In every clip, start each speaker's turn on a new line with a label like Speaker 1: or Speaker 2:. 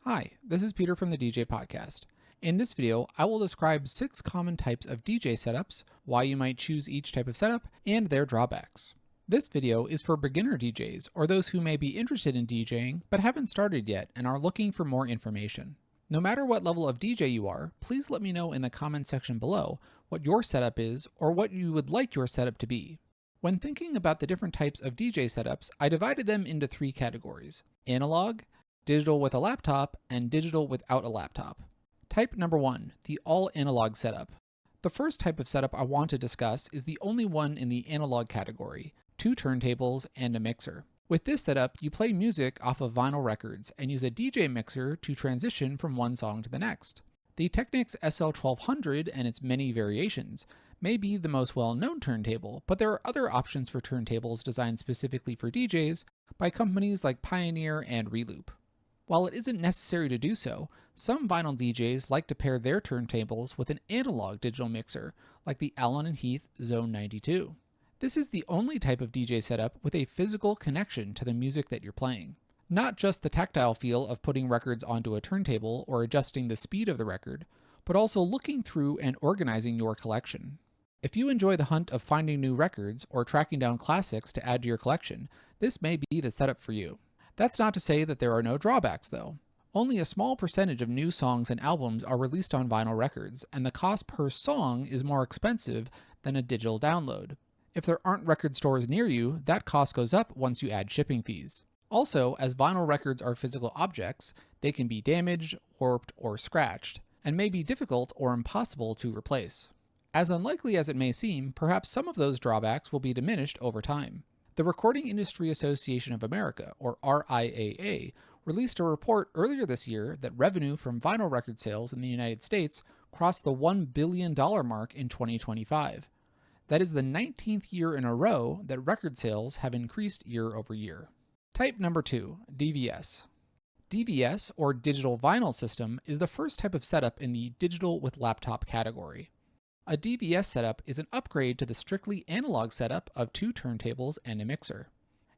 Speaker 1: Hi, this is Peter from the DJ Podcast. In this video, I will describe 6 common types of DJ setups, why you might choose each type of setup, and their drawbacks. This video is for beginner DJs or those who may be interested in DJing but haven't started yet and are looking for more information. No matter what level of DJ you are, please let me know in the comment section below what your setup is or what you would like your setup to be. When thinking about the different types of DJ setups, I divided them into 3 categories: analog, digital with a laptop, and digital without a laptop. Type number 1, the all-analog setup. The first type of setup I want to discuss is the only one in the analog category: 2 turntables and a mixer. With this setup, you play music off of vinyl records and use a DJ mixer to transition from one song to the next. The Technics SL1200 and its many variations may be the most well-known turntable, but there are other options for turntables designed specifically for DJs by companies like Pioneer and Reloop. While it isn't necessary to do so, some vinyl DJs like to pair their turntables with an analog digital mixer, like the Allen & Heath Zone 92. This is the only type of DJ setup with a physical connection to the music that you're playing. Not just the tactile feel of putting records onto a turntable or adjusting the speed of the record, but also looking through and organizing your collection. If you enjoy the hunt of finding new records or tracking down classics to add to your collection, this may be the setup for you. That's not to say that there are no drawbacks, though. Only a small percentage of new songs and albums are released on vinyl records, and the cost per song is more expensive than a digital download. If there aren't record stores near you, that cost goes up once you add shipping fees. Also, as vinyl records are physical objects, they can be damaged, warped, or scratched, and may be difficult or impossible to replace. As unlikely as it may seem, perhaps some of those drawbacks will be diminished over time. The Recording Industry Association of America, or RIAA, released a report earlier this year that revenue from vinyl record sales in the United States crossed the $1 billion mark in 2025. That is the 19th year in a row that record sales have increased year over year. Type number 2, DVS. DVS, or Digital Vinyl System, is the first type of setup in the digital with laptop category. A DVS setup is an upgrade to the strictly analog setup of 2 turntables and a mixer.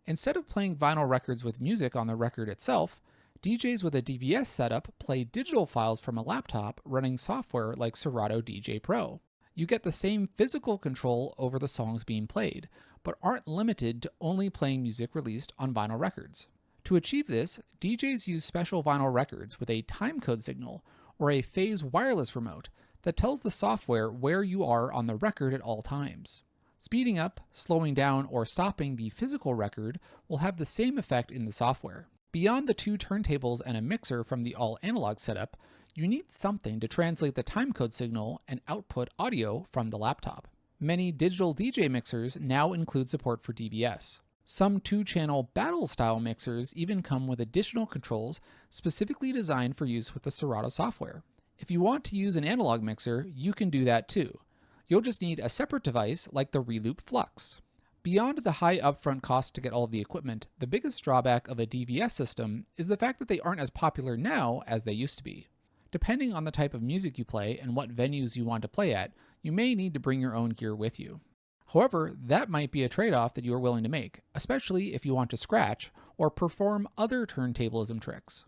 Speaker 1: Instead of playing vinyl records with music on the record itself, DJs with a DVS setup play digital files from a laptop running software like Serato DJ Pro. You get the same physical control over the songs being played, but aren't limited to only playing music released on vinyl records. To achieve this, DJs use special vinyl records with a timecode signal or a phase wireless remote that tells the software where you are on the record at all times. Speeding up, slowing down, or stopping the physical record will have the same effect in the software. Beyond the 2 turntables and a mixer from the all-analog setup, you need something to translate the timecode signal and output audio from the laptop. Many digital DJ mixers now include support for DVS. Some 2-channel battle-style mixers even come with additional controls specifically designed for use with the Serato software. If you want to use an analog mixer, you can do that too. You'll just need a separate device like the Reloop Flux. Beyond the high upfront cost to get all of the equipment, the biggest drawback of a DVS system is the fact that they aren't as popular now as they used to be. Depending on the type of music you play and what venues you want to play at, you may need to bring your own gear with you. However, that might be a trade-off that you are willing to make, especially if you want to scratch or perform other turntablism tricks.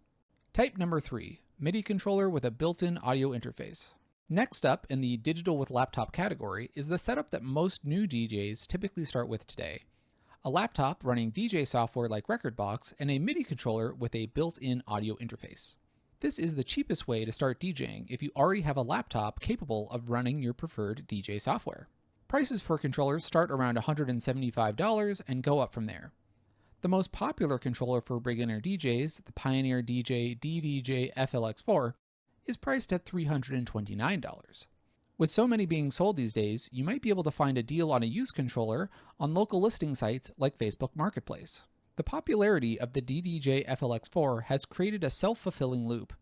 Speaker 1: Type number 3, MIDI controller with a built-in audio interface. Next up in the digital with laptop category is the setup that most new DJs typically start with today: a laptop running DJ software like Rekordbox and a MIDI controller with a built-in audio interface. This is the cheapest way to start DJing if you already have a laptop capable of running your preferred DJ software. Prices for controllers start around $175 and go up from there. The most popular controller for beginner DJs, the Pioneer DJ DDJ FLX4, is priced at $329. With so many being sold these days, you might be able to find a deal on a used controller on local listing sites like Facebook Marketplace. The popularity of the DDJ FLX4 has created a self-fulfilling loop.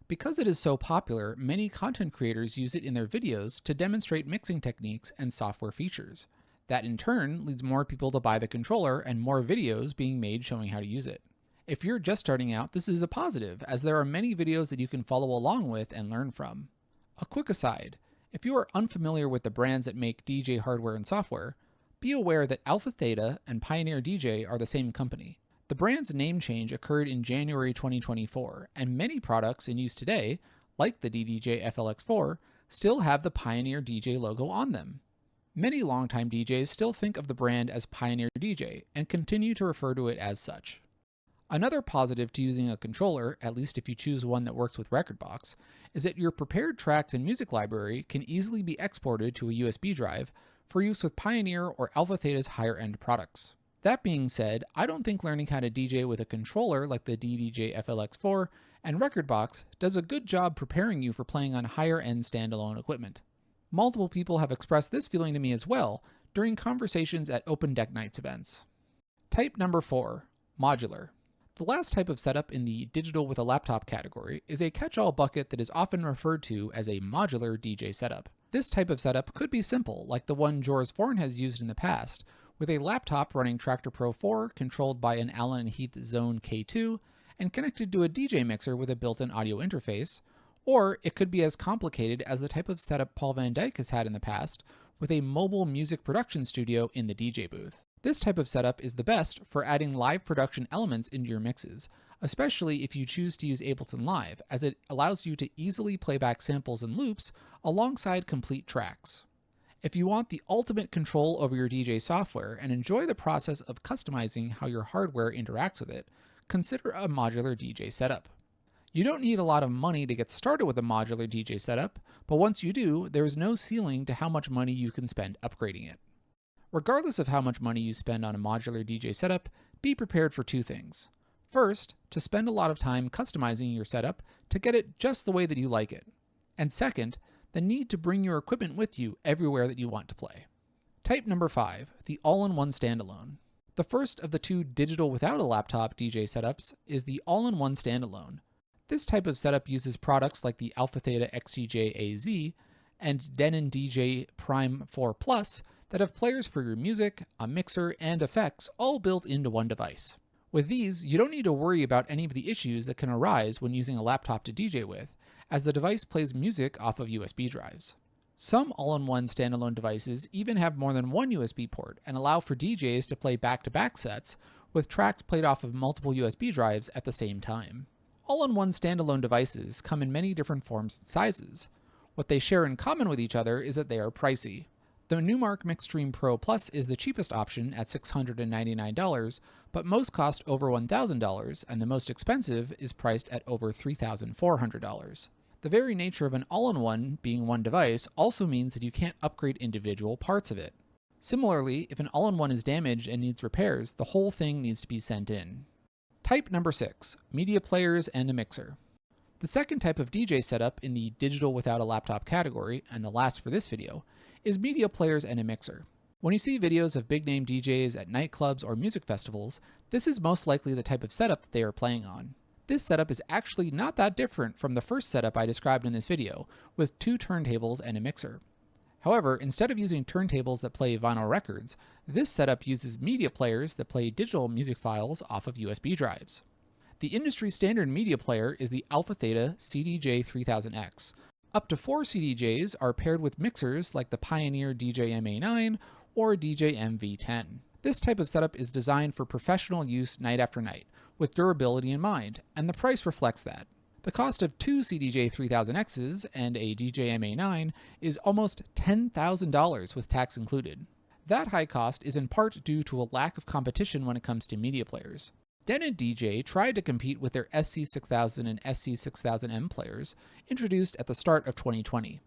Speaker 1: Because it is so popular, many content creators use it in their videos to demonstrate mixing techniques and software features. That in turn leads more people to buy the controller and more videos being made showing how to use it. If you're just starting out, this is a positive, as there are many videos that you can follow along with and learn from. A quick aside, if you are unfamiliar with the brands that make DJ hardware and software, be aware that Alpha Theta and Pioneer DJ are the same company. The brand's name change occurred in January 2024, and many products in use today, like the DDJ FLX4, still have the Pioneer DJ logo on them. Many longtime DJs still think of the brand as Pioneer DJ and continue to refer to it as such. Another positive to using a controller, at least if you choose one that works with Rekordbox, is that your prepared tracks and music library can easily be exported to a USB drive for use with Pioneer or Alpha Theta's higher-end products. That being said, I don't think learning how to DJ with a controller like the DDJ FLX4 and Rekordbox does a good job preparing you for playing on higher-end standalone equipment. Multiple people have expressed this feeling to me as well during conversations at Open Deck Nights events. Type number 4, modular. The last type of setup in the digital with a laptop category is a catch-all bucket that is often referred to as a modular DJ setup. This type of setup could be simple, like the one Joris Forn has used in the past, with a laptop running Traktor Pro 4 controlled by an Allen & Heath Zone K2 and connected to a DJ mixer with a built-in audio interface, or it could be as complicated as the type of setup Paul Van Dyk has had in the past, with a mobile music production studio in the DJ booth. This type of setup is the best for adding live production elements into your mixes, especially if you choose to use Ableton Live, as it allows you to easily play back samples and loops alongside complete tracks. If you want the ultimate control over your DJ software and enjoy the process of customizing how your hardware interacts with it, consider a modular DJ setup. You don't need a lot of money to get started with a modular DJ setup, but once you do, there is no ceiling to how much money you can spend upgrading it. Regardless of how much money you spend on a modular DJ setup, be prepared for two things. First, to spend a lot of time customizing your setup to get it just the way that you like it. And second, the need to bring your equipment with you everywhere that you want to play. Type number 5, the all-in-one standalone. The first of the two digital without a laptop DJ setups is the all-in-one standalone. This type of setup uses products like the Alpha Theta XCJ-AZ and Denon DJ Prime 4 Plus that have players for your music, a mixer, and effects all built into one device. With these, you don't need to worry about any of the issues that can arise when using a laptop to DJ with, as the device plays music off of USB drives. Some all-in-one standalone devices even have more than one USB port and allow for DJs to play back-to-back sets with tracks played off of multiple USB drives at the same time. All-in-one standalone devices come in many different forms and sizes. What they share in common with each other is that they are pricey. The Numark Mixstream Pro Plus is the cheapest option at $699, but most cost over $1,000, and the most expensive is priced at over $3,400. The very nature of an all-in-one being one device also means that you can't upgrade individual parts of it. Similarly, if an all-in-one is damaged and needs repairs, the whole thing needs to be sent in. Type number 6, media players and a mixer. The second type of DJ setup in the digital without a laptop category, and the last for this video, is media players and a mixer. When you see videos of big-name DJs at nightclubs or music festivals, this is most likely the type of setup that they are playing on. This setup is actually not that different from the first setup I described in this video, with two turntables and a mixer. However, instead of using turntables that play vinyl records, this setup uses media players that play digital music files off of USB drives. The industry standard media player is the Alpha Theta CDJ3000X. Up to 4 CDJs are paired with mixers like the Pioneer DJ-MA9 or DJ-MV10. This type of setup is designed for professional use night after night, with durability in mind, and the price reflects that. The cost of 2 CDJ3000Xs and a DJ-MA9 is almost $10,000 with tax included. That high cost is in part due to a lack of competition when it comes to media players. Denon DJ tried to compete with their SC6000 and SC6000M players, introduced at the start of 2020.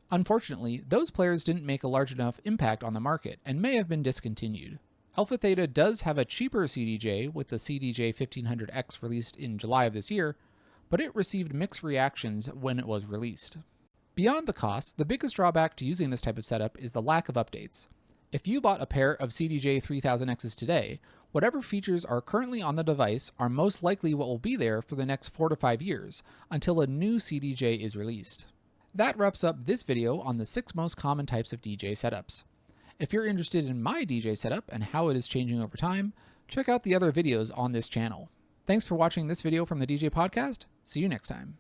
Speaker 1: Unfortunately, those players didn't make a large enough impact on the market and may have been discontinued. Alpha Theta does have a cheaper CDJ with the CDJ1500X released in July of this year, but it received mixed reactions when it was released. Beyond the cost, the biggest drawback to using this type of setup is the lack of updates. If you bought a pair of CDJ3000Xs today, whatever features are currently on the device are most likely what will be there for the next 4 to 5 years, until a new CDJ is released. That wraps up this video on the 6 most common types of DJ setups. If you're interested in my DJ setup and how it is changing over time, check out the other videos on this channel. Thanks for watching this video from the DJ Podcast. See you next time.